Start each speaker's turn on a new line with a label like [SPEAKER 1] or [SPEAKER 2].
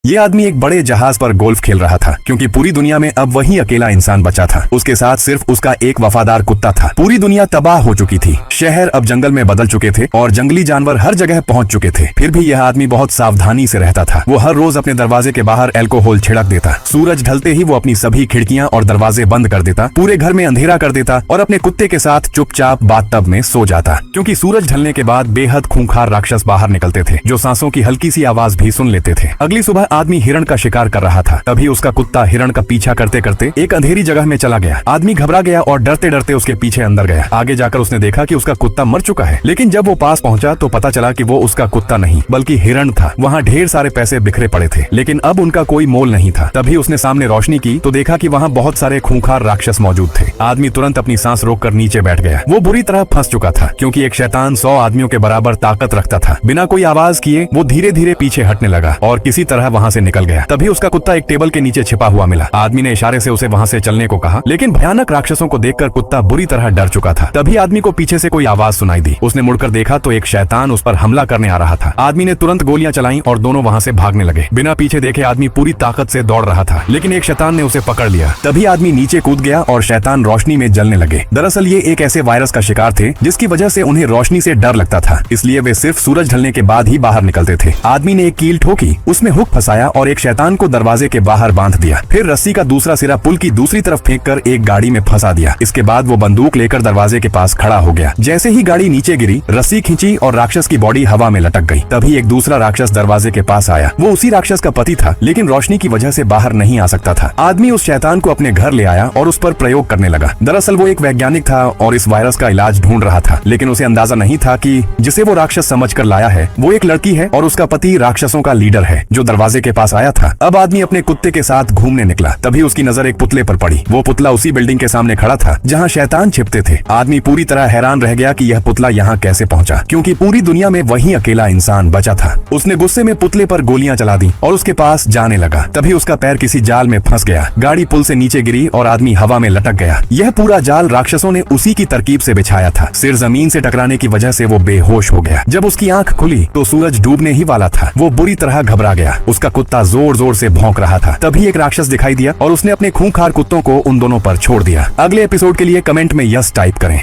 [SPEAKER 1] ये आदमी एक बड़े जहाज पर गोल्फ खेल रहा था, क्योंकि पूरी दुनिया में अब वही अकेला इंसान बचा था। उसके साथ सिर्फ उसका एक वफादार कुत्ता था। पूरी दुनिया तबाह हो चुकी थी, शहर अब जंगल में बदल चुके थे और जंगली जानवर हर जगह पहुंच चुके थे। फिर भी यह आदमी बहुत सावधानी से रहता था। वो हर रोज अपने दरवाजे के बाहर अल्कोहल छिड़क देता। सूरज ढलते ही वो अपनी सभी खिड़कियां और दरवाजे बंद कर देता, पूरे घर में अंधेरा कर देता और अपने कुत्ते के साथ चुपचाप बाथटब में सो जाता। क्योंकि सूरज ढलने के बाद बेहद खूंखार राक्षस बाहर निकलते थे, जो सांसों की हल्की सी आवाज भी सुन लेते थे। अगली सुबह आदमी हिरण का शिकार कर रहा था, तभी उसका कुत्ता हिरण का पीछा करते करते एक अंधेरी जगह में चला गया। आदमी घबरा गया और डरते डरते उसके पीछे अंदर गया। आगे जाकर उसने देखा कि उसका कुत्ता मर चुका है, लेकिन जब वो पास पहुंचा तो पता चला कि वो उसका कुत्ता नहीं बल्कि हिरण था। वहाँ ढेर सारे पैसे बिखरे पड़े थे, लेकिन अब उनका कोई मोल नहीं था। तभी उसने सामने रोशनी की तो देखा कि वहाँ बहुत सारे खूंखार राक्षस मौजूद थे। आदमी तुरंत अपनी सांस रोककर नीचे बैठ गया। वो बुरी तरह फंस चुका था, क्योंकि एक शैतान 100 आदमियों के बराबर ताकत रखता था। बिना कोई आवाज किए वो धीरे धीरे पीछे हटने लगा और किसी तरह वहाँ से निकल गया। तभी उसका कुत्ता एक टेबल के नीचे छिपा हुआ मिला। आदमी ने इशारे से उसे वहाँ से चलने को कहा, लेकिन भयानक राक्षसों को देखकर कुत्ता बुरी तरह डर चुका था। तभी आदमी को पीछे से कोई आवाज सुनाई दी। उसने मुड़कर देखा तो एक शैतान उस पर हमला करने आ रहा था। आदमी ने तुरंत गोलियां चलाई और दोनों वहाँ से भागने लगे। बिना पीछे देखे आदमी पूरी ताकत से दौड़ रहा था, लेकिन एक शैतान ने उसे पकड़ लिया। तभी आदमी नीचे कूद गया और शैतान रोशनी में जलने लगे। दरअसल ये एक ऐसे वायरस का शिकार थे जिसकी वजह से उन्हें रोशनी से डर लगता था, इसलिए वे सिर्फ सूरज ढलने के बाद ही बाहर निकलते थे। आदमी ने एक कील ठोकी, उसमें हुक फंसाया और एक शैतान को दरवाजे के बाहर बांध दिया। फिर रस्सी का दूसरा सिरा पुल की दूसरी तरफ फेंककर एक गाड़ी में फंसा दिया। इसके बाद वो बंदूक लेकर दरवाजे के पास खड़ा हो गया। जैसे ही गाड़ी नीचे गिरी, रस्सी खींची और राक्षस की बॉडी हवा में लटक गई। तभी एक दूसरा राक्षस दरवाजे के पास आया। वो उसी राक्षस का पति था, लेकिन रोशनी की वजह से बाहर नहीं आ सकता था। आदमी उस शैतान को अपने घर ले आया और उस पर प्रयोग करने लगा। दरअसल वो एक वैज्ञानिक था और इस वायरस का इलाज ढूंढ रहा था, लेकिन उसे अंदाजा नहीं था कि जिसे वो राक्षस समझकर लाया है वो एक लड़की है और उसका पति राक्षसों का लीडर है, जो दरवाजे के पास आया था। अब आदमी अपने कुत्ते के साथ घूमने निकला। तभी उसकी नजर एक पुतले पर पड़ी। वो पुतला उसी बिल्डिंग के सामने खड़ा था जहाँ शैतान छिपते थे। आदमी पूरी तरह हैरान रह गया कि यह पुतला यहाँ कैसे पहुँचा, क्योंकि पूरी दुनिया में वही अकेला इंसान बचा था। उसने गुस्से में पुतले पर गोलियां चला दी और उसके पास जाने लगा। तभी उसका पैर किसी जाल में फंस गया। गाड़ी पुल से नीचे गिरी और आदमी हवा में लटक गया। यह पूरा जाल राक्षसों ने उसी की तरकीब से बिछाया था। सिर जमीन से टकराने की वजह से वो बेहोश हो गया। जब उसकी आंख खुली तो सूरज डूबने ही वाला था। वो बुरी तरह घबरा गया। उसका कुत्ता जोर जोर से भौंक रहा था। तभी एक राक्षस दिखाई दिया और उसने अपने खूंखार कुत्तों को उन दोनों पर छोड़ दिया। अगले एपिसोड के लिए कमेंट में यस टाइप करें।